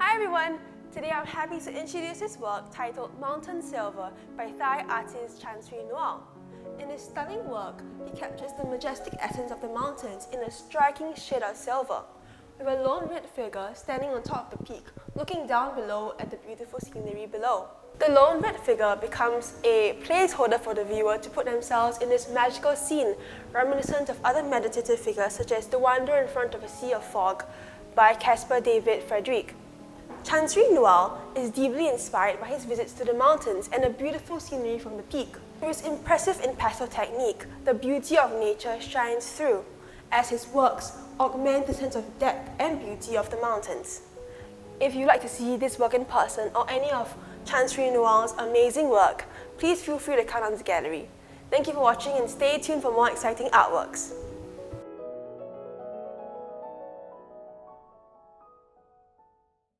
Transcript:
Hi everyone! Today I'm happy to introduce this work titled Mountain Silver by Thai artist Chan Sri Noel. In his stunning work, he captures the majestic essence of the mountains in a striking shade of silver, with a lone red figure standing on top of the peak, looking down below at the beautiful scenery below. The lone red figure becomes a placeholder for the viewer to put themselves in this magical scene, reminiscent of other meditative figures such as The Wanderer in Front of a Sea of Fog by Caspar David Friedrich. Chan Sri Noel is deeply inspired by his visits to the mountains and the beautiful scenery from the peak. Through his impressive in-pastel technique, the beauty of nature shines through, as his works augment the sense of depth and beauty of the mountains. If you'd like to see this work in person or any of Chan Sri Noel's amazing work, please feel free to come on his gallery. Thank you for watching and stay tuned for more exciting artworks.